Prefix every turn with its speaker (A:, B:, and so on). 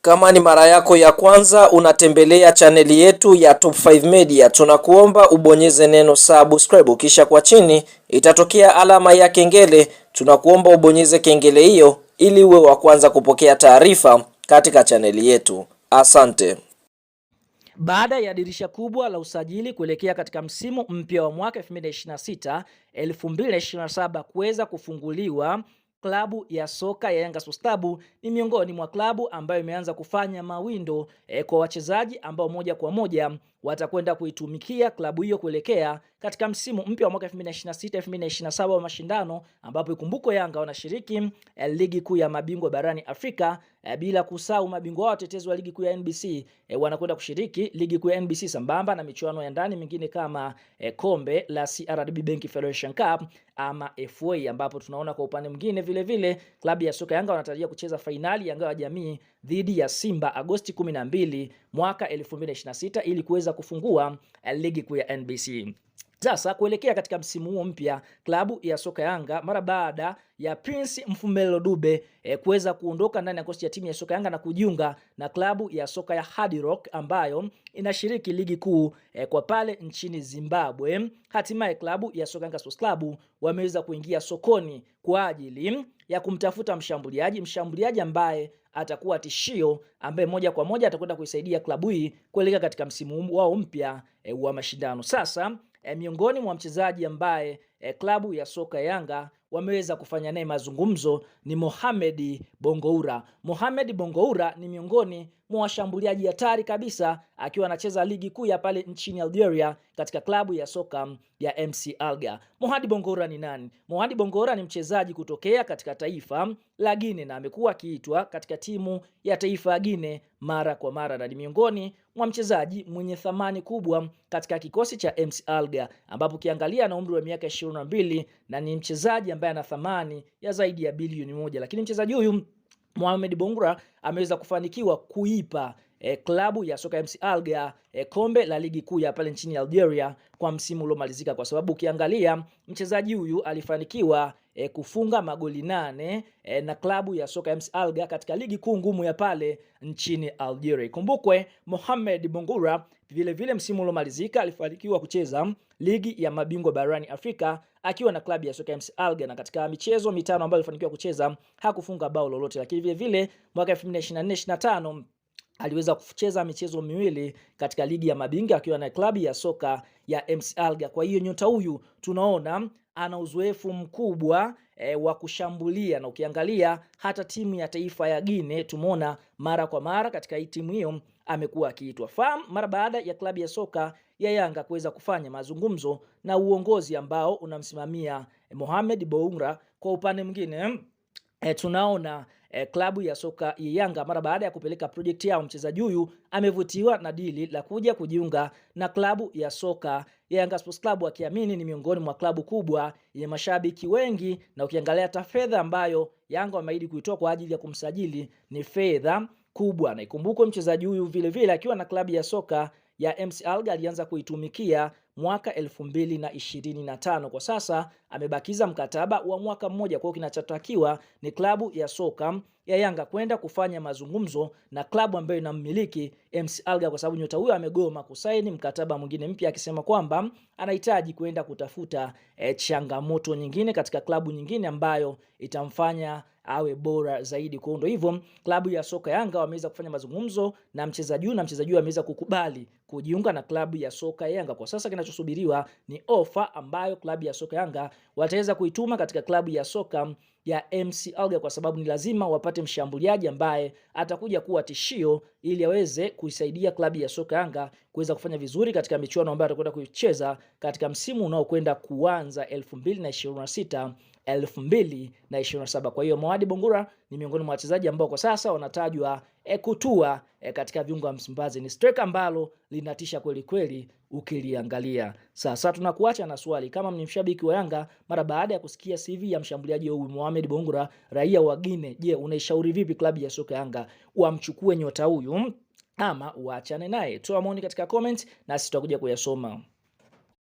A: Kama ni mara yako ya kwanza unatembelea chaneli yetu ya Top 5 Media, tunakuomba ubonyeze neno subscribe, kisha kwa chini itatokea alama ya kengele. Tunakuomba ubonyeze kengele hiyo ili uwe wa kwanza kupokea taarifa katika chaneli yetu. Asante.
B: Baada ya dirisha kubwa la usajili kuelekea katika msimu mpya wa mwaka 2026-2027 kuweza kufunguliwa, klabu ya soka ya Yanga Sports Club ni miongoni mwa klabu ambayo imeanza kufanya mawindo kwa wachezaji ambao moja kwa moja watakwenda kuitumikia klabu hiyo kuelekea katika msimu mpya wa mwaka 2026-2027 wa mashindano, ambapo ikumbuko Yanga wanashiriki ligi kuu ya mabingwa barani Afrika, bila kusahau mabingwa wao watetezi wa ligi kuu ya NBC wanakwenda kushiriki ligi kuu ya NBC sambamba na michuano ya ndani mingine kama kombe la CRDB Bank Federation Cup ama FA, ambapo tunaona kwa upande mwingine vile vile klabu ya soka Yanga wanatarajia kucheza fainali ya ngao ya jamii dhidi ya Simba Agosti 12 mwaka 2026 ili kuweza kufungua ligi kuu ya NBC. Sasa kuelekea katika msimu huu mpya, klabu ya soka Yanga mara baada ya Prince Mfumelo Dube kuweza kuondoka ndani ya kosti ya timu ya soka Yanga na kujiunga na klabu ya soka ya Hard Rock ambayo inashiriki ligi kuu kwa pale nchini Zimbabwe, hatimaye klabu ya soka Yanga Sports Club wameweza kuingia sokoni kwa ajili ya kumtafuta mshambuliaji ambaye atakuwa tishio, ambaye moja kwa moja atakwenda kuisaidia klabu hii kuelekea katika msimu wao mpya wa mashindano. Sasa miongoni mwa mchezaji ambaye klabu ya soka Yanga wameweza kufanya naye mazungumzo ni Mohamed Bongoura. Mohamed Bongoura ni miongoni mwa washambuliaji hatari kabisa, akiwa anacheza ligi kuu ya pale nchini Algeria katika klabu ya soka ya MC Alger. Mohamed Bongoura ni nani? Mohamed Bongoura ni mchezaji kutokea katika taifa la Guinea na amekuwa akiitwa katika timu ya taifa ya Guinea mara kwa mara, na ni miongoni mwa mchezaji mwenye thamani kubwa katika kikosi cha MC Alger, ambapo kiangalia na umri wa miaka 22 na ni mchezaji ambaye ana thamani ya zaidi ya bilioni 1. Lakini mchezaji huyu Mohamed Bongoura ameweza kufanikiwa kuipa klabu ya soka MC Alger kombe la ligi kuu ya pale nchini Algeria kwa msimu uliomalizika, kwa sababu ukiangalia mchezaji huyu alifanikiwa kufunga magoli 8 na klabu ya soka MC Alger katika ligi kuu ngumu ya pale nchini Algeria. Kumbukwe Mohamed Bongoura vile msimu uliomalizika alifanikiwa kucheza ligi ya mabingwa barani Afrika akiwa na klabu ya soka MC Alger, na katika michezo mitano ambayo alifanikiwa kucheza hakufunga bao lolote. Lakini vile mwaka 2024-2025 aliweza kucheza michezo miwili katika ligi ya mabingwa akiwa na klabu ya soka ya MC Alger. Kwa hiyo nyota huyu tunaona ana uzoefu mkubwa wa kushambulia, na ukiangalia hata timu ya taifa ya Guinea tumeona mara kwa mara katika hii timu hiyo amekuwa akiitwa. Mara baada ya klabu ya soka ya Yanga kuweza kufanya mazungumzo na uongozi ambao unamsimamia Mohamed Bongoura, kwa upande mwingine tunaona klabu ya soka ya Yanga mara baada ya kupeleka project yao, mchezaji huyu amevutiwa na dili la kuja kujiunga na klabu ya soka ya Yanga Sports Club, akiamini ni miongoni mwa klabu kubwa yenye mashabiki wengi, na ukiangalia hata fedha ambayo Yanga wameahidi kuitoa kwa ajili ya kumsajili ni fedha kubwa. Na ikumbukwe mchezaji huyu vile akiwa na klabu ya soka ya MC Alger alianza kuitumikia mwaka 2025. Kwa sasa amebakiza mkataba wa mwaka mmoja, kwa hiyo kinachotakiwa ni klabu ya soka ya Yanga kwenda kufanya mazungumzo na klabu ambayo inamiliki MC Alger, kwa sababu nyota huyo amegoma kusaini mkataba mwingine mpya, akisema kwamba anahitaji kwenda kutafuta changamoto nyingine katika klabu nyingine ambayo itamfanya awe bora zaidi. Kwa hiyo hivyo klabu ya soka Yanga wameweza kufanya mazungumzo na mchezaji huyu, na mchezaji huyu ameweza kukubali kujiunga na klabu ya soka Yanga. Kwa sasa kinachosubiriwa ni ofa ambayo klabu ya soka Yanga wataweza kuituma katika klabu ya soka ya MC Alger, kwa sababu ni lazima wapate mshambuliaji ambaye atakuja kuwa tishio ili aweze kuisaidia klabu ya soka Yanga kuweza kufanya vizuri katika michuano ambayo atakwenda kuicheza katika msimu unaokwenda kuanza 2026-2027. Kwa hiyo Mohamed Bongoura ni miongoni mwa wachezaji ambao kwa sasa wanatajwa kutua katika viungo wa Msimbazi. Ni striker ambalo linatisha kweli kweli ukiliangalia. Sasa tunakuacha na swali, kama ni mshabiki wa Yanga mara baada ya kusikia CV ya mshambuliaji huyu Mohamed Bongoura raia wa Guinea, je, unaishauri vipi klabu ya soka Yanga wamchukue nyota huyu ama uachane naye? Toa maoni katika comment na sisi tutakuja kuyasoma.